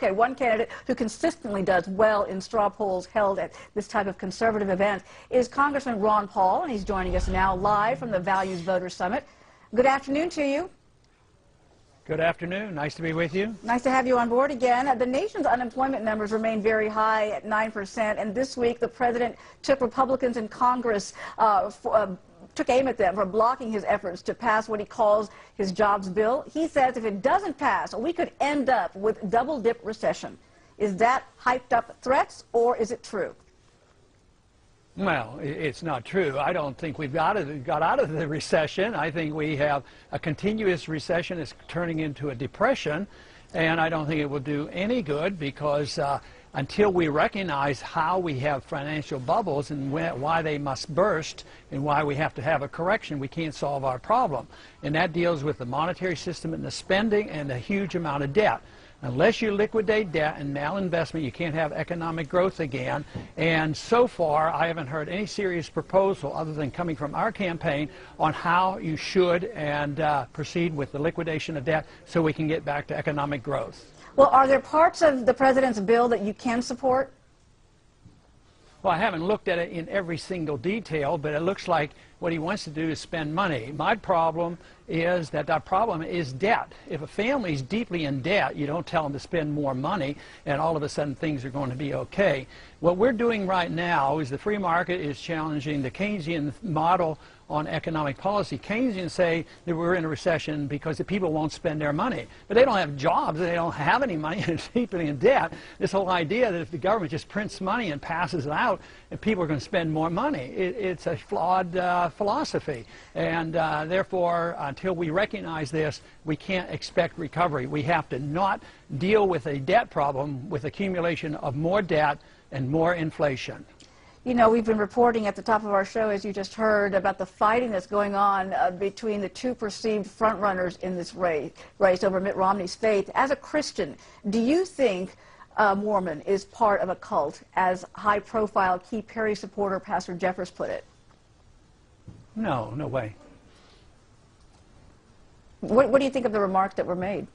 Okay, one candidate who consistently does well in straw polls held at this type of conservative event is Congressman Ron Paul, and he's joining us now live from the Values Voters Summit. Good afternoon to you. Good afternoon. Nice to be with you. Nice to have you on board again. The nation's unemployment numbers remain very high at 9%, and this week the president took Republicans in Congress took aim at them for blocking his efforts to pass what he calls his jobs bill. He says if it doesn't pass, we could end up with double-dip recession. Is that hyped-up threats, or is it true? Well, it's not true. I don't think we've got out of the recession. I think we have a continuous recession. It's turning into a depression, and I don't think it will do any good because until we recognize how we have financial bubbles and why they must burst and why we have to have a correction, we can't solve our problem. And that deals with the monetary system and the spending and the huge amount of debt. Unless you liquidate debt and malinvestment, you can't have economic growth again. And so far, I haven't heard any serious proposal other than coming from our campaign on how you should and proceed with the liquidation of debt so we can get back to economic growth. Well, are there parts of the president's bill that you can support? Well, I haven't looked at it in every single detail, but it looks like what he wants to do is spend money. My problem is that our problem is debt. If a family is deeply in debt, you don't tell them to spend more money, and all of a sudden things are going to be okay. What we're doing right now is the free market is challenging the Keynesian model on economic policy. Keynesians say that we're in a recession because the people won't spend their money. But they don't have jobs, they don't have any money, and they're deeply in debt. This whole idea that if the government just prints money and passes it out, and people are going to spend more money, it's a flawed philosophy. And therefore, until we recognize this, we can't expect recovery. We have to not deal with a debt problem with accumulation of more debt and more inflation. You know, we've been reporting at the top of our show, as you just heard, about the fighting that's going on between the two perceived frontrunners in this race over Mitt Romney's faith. As a Christian, do you think Mormon is part of a cult, as high-profile Key Perry supporter Pastor Jeffers put it? No, no way. What do you think of the remarks that were made?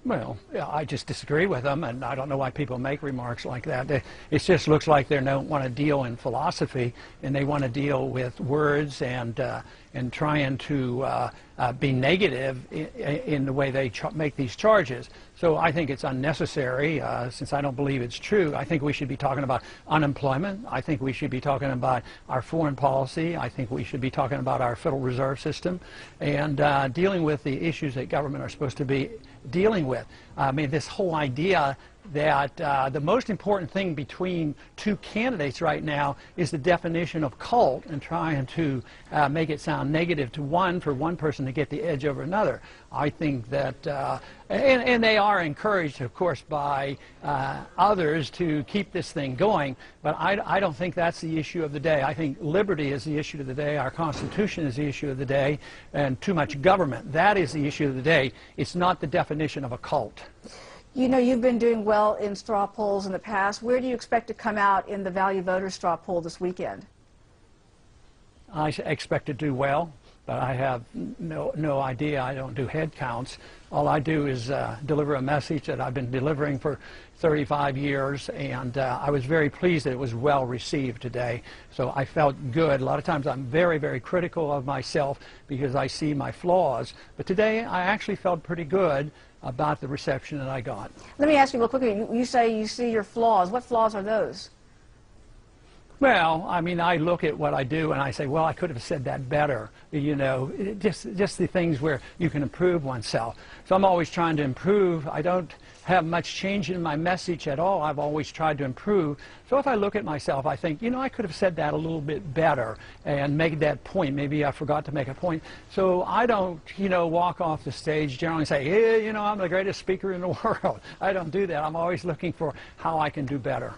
Well, yeah, I just disagree with them, and I don't know why people make remarks like that. It just looks like they don't want to deal in philosophy, and they want to deal with words and trying to be negative in the way they make these charges. So I think it's unnecessary, since I don't believe it's true. I think we should be talking about unemployment. I think we should be talking about our foreign policy. I think we should be talking about our Federal Reserve System and dealing with the issues that government are supposed to be dealing with. I mean, this whole idea that the most important thing between two candidates right now is the definition of cult and trying to make it sound negative to one for one person to get the edge over another. I think that, and they are encouraged, of course, by others to keep this thing going, but I don't think that's the issue of the day. I think liberty is the issue of the day, our Constitution is the issue of the day, and too much government. That is the issue of the day. It's not the definition of a cult. You know, you've been doing well in straw polls in the past. Where do you expect to come out in the Value Voters straw poll this weekend? I expect to do well, but I have no idea. I don't do head counts. All I do is deliver a message that I've been delivering for 35 years, and I was very pleased that it was well received today. So I felt good. A lot of times I'm very, very critical of myself because I see my flaws, but today I actually felt pretty good about the reception that I got. Let me ask you real quickly. You say you see your flaws. What flaws are those? Well, I mean, I look at what I do and I say, well, I could have said that better. You know, just the things where you can improve oneself. So I'm always trying to improve. I don't have much change in my message at all. I've always tried to improve. So if I look at myself, I think, you know, I could have said that a little bit better and make that point. Maybe I forgot to make a point. So I don't, you know, walk off the stage generally and say, hey, you know, I'm the greatest speaker in the world. I don't do that. I'm always looking for how I can do better.